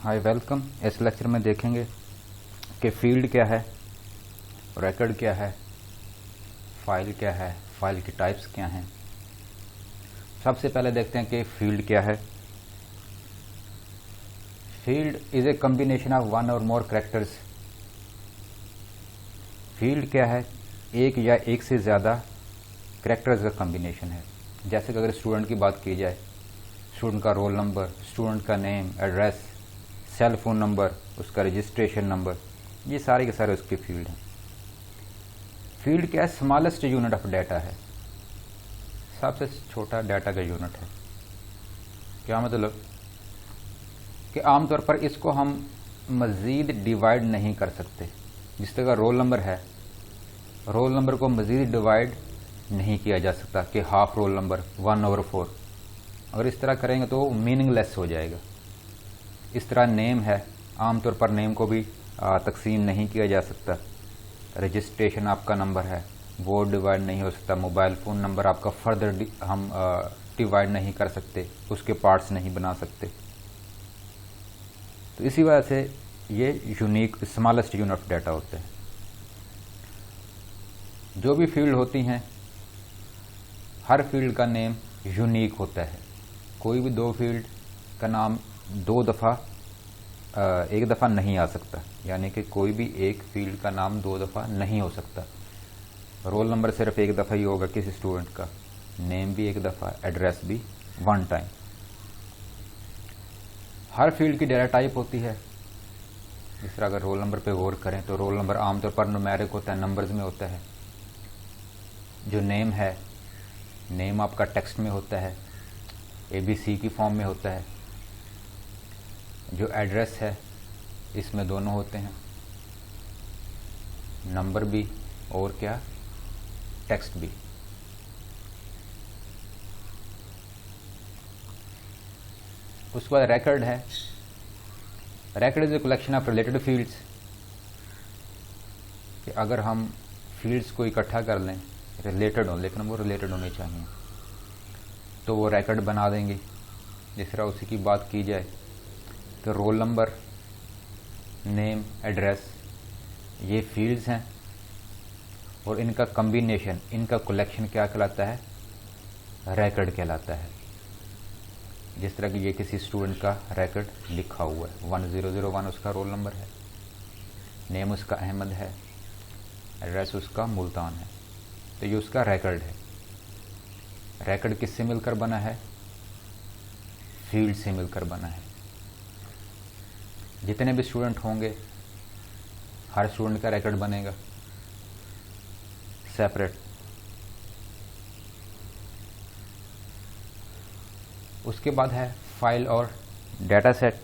Hi welcome. इस lecture में देखेंगे कि फील्ड क्या है, रिकॉर्ड क्या है, फाइल क्या है, फाइल की टाइप्स क्या हैं। सबसे पहले देखते हैं कि फील्ड क्या है। Field is a combination of one और मोर कैरेक्टर्स। फील्ड क्या है? एक या एक से ज़्यादा कैरेक्टर्स का कॉम्बिनेशन है। जैसे कि अगर स्टूडेंट की बात की जाए, स्टूडेंट का रोल नंबर, स्टूडेंट का name, address, cell phone number, उसका रजिस्ट्रेशन नंबर, ये सारे के सारे उसके फील्ड हैं। फील्ड क्या है? स्मॉलेस्ट यूनिट ऑफ डाटा है, सबसे छोटा डाटा का यूनिट है। क्या मतलब कि आमतौर पर इसको हम मज़ीद डिवाइड नहीं कर सकते। जिस तरह का रोल नंबर है, रोल नंबर को मज़ीद डिवाइड नहीं किया जा सकता कि हाफ रोल नंबर 1/4। अगर इस तरह करेंगे तो मीनिंगलेस हो जाएगा। इस तरह नेम है, आमतौर पर नेम को भी तकसीम नहीं किया जा सकता। रजिस्ट्रेशन आपका नंबर है, वो डिवाइड नहीं हो सकता। मोबाइल फ़ोन नंबर आपका फर्दर हम डिवाइड नहीं कर सकते, उसके पार्ट्स नहीं बना सकते। तो इसी वजह से ये unique smallest unit of data होते हैं। जो भी फील्ड होती हैं, हर फील्ड का नेम यूनिक होता है। कोई भी दो फील्ड का नाम एक दफ़ा नहीं आ सकता, यानी कि कोई भी एक फील्ड का नाम दो दफ़ा नहीं हो सकता। रोल नंबर सिर्फ एक दफ़ा ही होगा किसी स्टूडेंट का, नेम भी एक दफ़ा, एड्रेस भी वन टाइम। हर फील्ड की डाटा टाइप होती है। इस तरह अगर रोल नंबर पे गौर करें तो रोल नंबर आमतौर पर न्यूमेरिक होता है, नंबर्स में होता है। जो नेम है, नेम आपका टेक्स्ट में होता है, ABC की फॉर्म में होता है। जो एड्रेस है, इसमें दोनों होते हैं, नंबर भी और क्या, टेक्स्ट भी। उसके बाद रिकॉर्ड है। Record is a collection of related fields. कि अगर हम फील्ड्स को इकट्ठा कर लें, रिलेटेड हो, लेकिन वो रिलेटेड होने चाहिए, तो वो रिकॉर्ड बना देंगे। जिस तरह उसी की बात की जाए तो रोल नंबर, नेम, एड्रेस, ये फील्ड्स हैं और इनका कॉम्बिनेशन, इनका कलेक्शन क्या कहलाता है? रिकॉर्ड कहलाता है। जिस तरह कि ये किसी स्टूडेंट का रिकॉर्ड लिखा हुआ है, 1001 उसका रोल नंबर है, नेम उसका अहमद है, एड्रेस उसका मुल्तान है, तो ये उसका रिकॉर्ड है। रिकॉर्ड किससे मिलकर बना है? फील्ड से मिलकर बना है। जितने भी स्टूडेंट होंगे, हर स्टूडेंट का रिकॉर्ड बनेगा सेपरेट। उसके बाद है फाइल और डाटा सेट।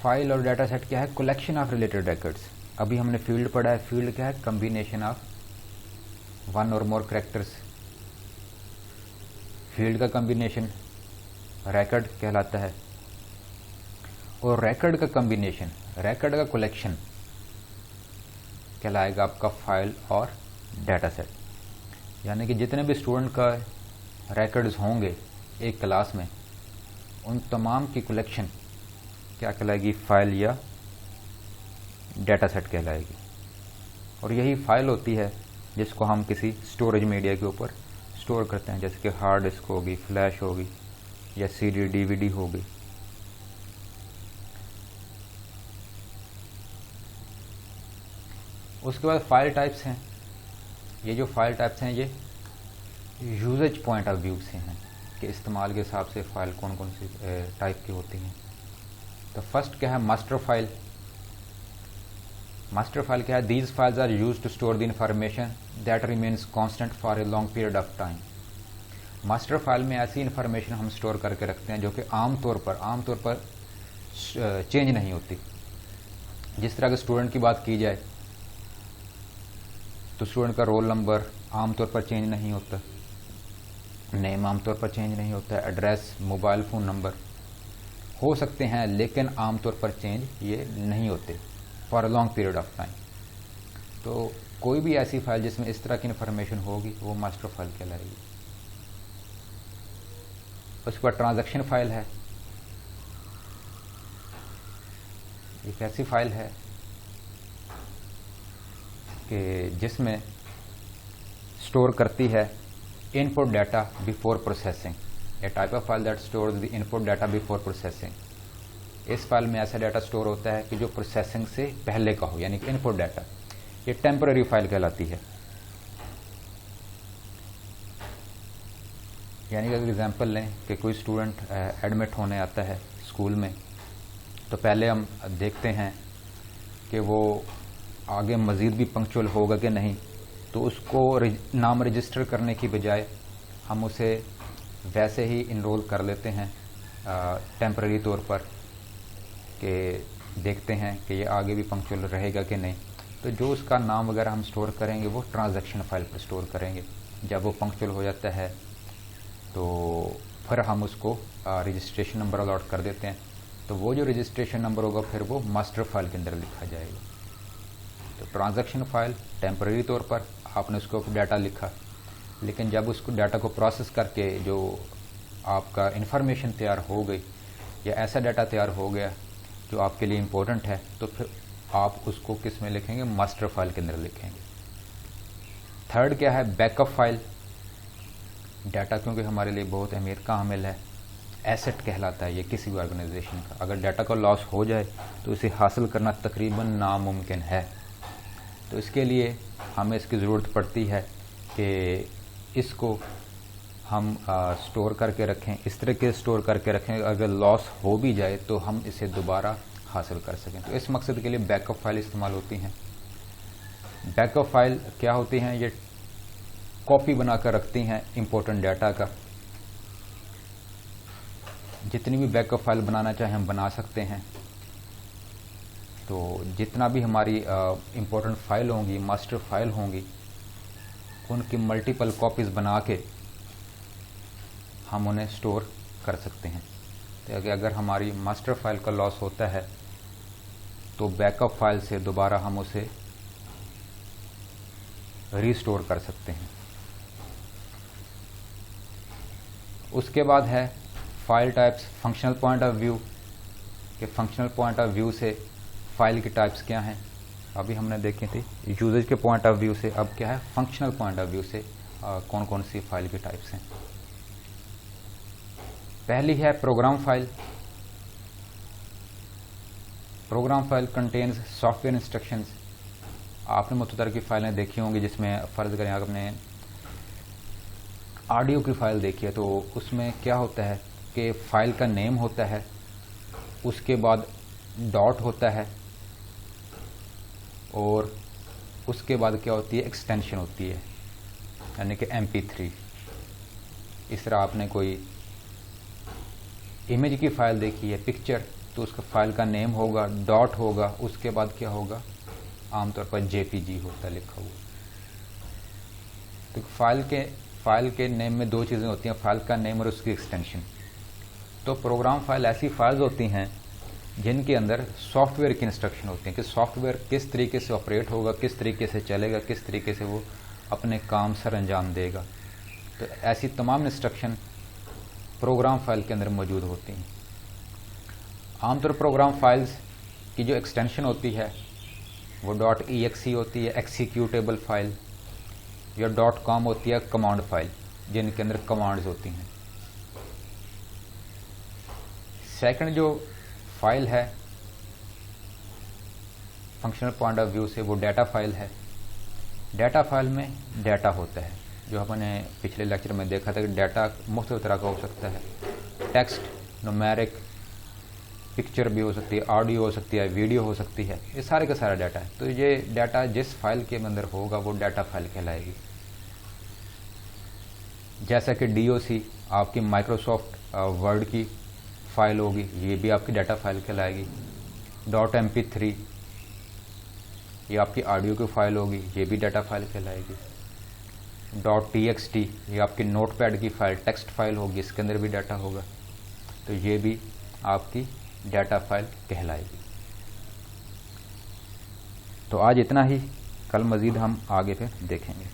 फाइल और डाटा सेट क्या है? Collection of related records. अभी हमने फील्ड पढ़ा है। फील्ड क्या है? कॉम्बिनेशन ऑफ वन और मोर कैरेक्टर्स। फील्ड का कॉम्बिनेशन रिकॉर्ड कहलाता है, और रिकॉर्ड का कॉम्बिनेशन, रिकॉर्ड का कलेक्शन कहलाएगा आपका फाइल और डाटा सेट। यानी कि जितने भी स्टूडेंट का रिकॉर्ड्स होंगे एक क्लास में, उन तमाम की कलेक्शन क्या कहलाएगी? फाइल या डाटा सेट कहलाएगी। और यही फाइल होती है जिसको हम किसी स्टोरेज मीडिया के ऊपर स्टोर करते हैं, जैसे कि हार्ड डिस्क होगी, फ्लैश होगी, या CD DVD होगी। उसके बाद फाइल टाइप्स हैं। ये जो फाइल टाइप्स हैं, ये यूजेज पॉइंट ऑफ व्यू से हैं कि इस्तेमाल के हिसाब से फ़ाइल कौन कौन सी टाइप की होती हैं। तो फर्स्ट क्या है? Master file. मास्टर फाइल क्या है? These files are used to store the information that remains constant for a long period of time. Master file में ऐसी इंफॉर्मेशन हम स्टोर करके रखते हैं जो कि आमतौर पर चेंज नहीं होती। जिस तरह के स्टूडेंट की बात की जाए तो स्टूडेंट का रोल नंबर आमतौर पर चेंज नहीं होता, नेम आमतौर पर चेंज नहीं होता, एड्रेस, मोबाइल फ़ोन नंबर हो सकते हैं लेकिन आमतौर पर चेंज ये नहीं होते for a long period of time. तो कोई भी ऐसी फाइल जिसमें इस तरह की इन्फॉर्मेशन होगी वो मास्टर फाइल कहलाएगी। उसके बाद ट्रांजैक्शन फाइल है, एक ऐसी फाइल है कि जिसमें स्टोर करती है input data before processing, A type of file that stores the input data before processing. इस फाइल में ऐसा डाटा स्टोर होता है कि जो प्रोसेसिंग से पहले का हो, यानी कि इनपुट डाटा। ये टेम्पररी फाइल कहलाती है। यानी कि अगर एग्जांपल लें कि कोई स्टूडेंट एडमिट होने आता है स्कूल में, तो पहले हम देखते हैं कि वो आगे मज़ीद भी पंक्चुअल होगा कि नहीं। तो उसको नाम रजिस्टर करने की बजाय हम उसे वैसे ही इनरोल कर लेते हैं टेम्पररी तौर पर, कि देखते हैं कि ये आगे भी पंक्चुअल रहेगा कि नहीं। तो जो उसका नाम वगैरह हम स्टोर करेंगे वो ट्रांजैक्शन फाइल पर स्टोर करेंगे। जब वो पंक्चुअल हो जाता है तो फिर हम उसको रजिस्ट्रेशन नंबर अलॉट कर देते हैं। तो वो जो रजिस्ट्रेशन नंबर होगा फिर वो मास्टर फाइल के अंदर लिखा जाएगा। तो ट्रांजैक्शन फाइल टेम्पररी तौर पर आपने उसको डाटा लिखा, लेकिन जब उसको डाटा को प्रोसेस करके जो आपका इन्फॉर्मेशन तैयार हो गई या ऐसा डाटा तैयार हो गया जो आपके लिए इम्पोर्टेंट है, तो फिर आप उसको किस में लिखेंगे? मास्टर फाइल के अंदर लिखेंगे। थर्ड क्या है? Backup file. डाटा क्योंकि हमारे लिए बहुत अहमियत का हामिल है, एसेट कहलाता है ये किसी भी ऑर्गेनाइजेशन का। अगर डाटा का लॉस हो जाए तो इसे हासिल करना तकरीबन नामुमकिन है। तो इसके लिए हमें इसकी ज़रूरत पड़ती है कि इसको हम स्टोर करके रखें, इस तरह के स्टोर करके रखें अगर लॉस हो भी जाए तो हम इसे दोबारा हासिल कर सकें। तो इस मकसद के लिए बैकअप फाइल इस्तेमाल होती हैं। बैकअप फाइल क्या होती हैं? ये कॉपी बनाकर रखती हैं इम्पोर्टेंट डाटा का। जितनी भी बैकअप फाइल बनाना चाहें हम बना सकते हैं। तो जितना भी हमारी इम्पोर्टेंट फाइल होंगी, मास्टर फाइल होंगी, उनकी मल्टीपल कॉपीज़ बना के हम उन्हें स्टोर कर सकते हैं। तो अगर हमारी मास्टर फाइल का लॉस होता है तो बैकअप फाइल से दोबारा हम उसे रीस्टोर कर सकते हैं। उसके बाद है file types. Functional point of view के फंक्शनल पॉइंट ऑफ व्यू से फाइल की टाइप्स क्या हैं अभी हमने देखी थी। यूजेज के पॉइंट ऑफ व्यू से अब क्या है? फंक्शनल पॉइंट ऑफ व्यू से कौन कौन सी फाइल की टाइप्स हैं। पहली है program file. Program file contains software instructions. आपने मुख्तलिफ की फाइलें देखी होंगी जिसमें फ़र्ज़ करें आपने ऑडियो की फ़ाइल देखी है, तो उसमें क्या होता है कि फ़ाइल का नेम होता है, उसके बाद डॉट होता है और उसके बाद क्या होती है? एक्सटेंशन होती है, यानी कि MP3। इस तरह आपने कोई इमेज की फ़ाइल देखी है, पिक्चर, तो उसका फ़ाइल का नेम होगा, डॉट होगा, उसके बाद क्या होगा? आमतौर पर JPG होता है लिखा हुआ। तो फाइल के नेम में दो चीज़ें होती हैं, फाइल का नेम और उसकी एक्सटेंशन। तो प्रोग्राम फाइल ऐसी फाइल्स होती हैं जिनके अंदर सॉफ्टवेयर की इंस्ट्रक्शन होती हैं कि सॉफ्टवेयर किस तरीके से ऑपरेट होगा, किस तरीके से चलेगा, किस तरीके से वो अपने काम सर अंजाम देगा। तो ऐसी तमाम इंस्ट्रक्शन प्रोग्राम फाइल के अंदर मौजूद होती हैं। आमतौर पर प्रोग्राम फाइल्स की जो एक्सटेंशन होती है वो .exe होती है, एक्सिक्यूटेबल फाइल, या .com होती है, कमांड फाइल, जिनके अंदर कमांड्स होती हैं। सेकंड जो फाइल है फंक्शनल पॉइंट ऑफ व्यू से वो डाटा फाइल है। डाटा फाइल में डाटा होता है, जो हमने पिछले लेक्चर में देखा था कि डाटा मुख्तलिफ तरह का हो सकता है। टेक्स्ट, न्यूमेरिक, पिक्चर भी हो सकती है, ऑडियो हो सकती है, वीडियो हो सकती है, ये सारे का सारा डाटा है। तो ये डाटा जिस फाइल के अंदर होगा वो डाटा फाइल कहलाएगी। जैसा कि DOC आपकी माइक्रोसॉफ्ट वर्ड की फाइल होगी, ये भी आपकी डाटा फाइल कहलाएगी। .MP3 ये आपकी ऑडियो की फाइल होगी, ये भी डाटा फाइल कहलाएगी। .txt ये आपकी नोटपैड की फाइल, टेक्स्ट फाइल होगी, इसके अंदर भी डाटा होगा, तो ये भी आपकी डाटा फाइल कहलाएगी। तो आज इतना ही, कल मज़ीद हम आगे फिर देखेंगे।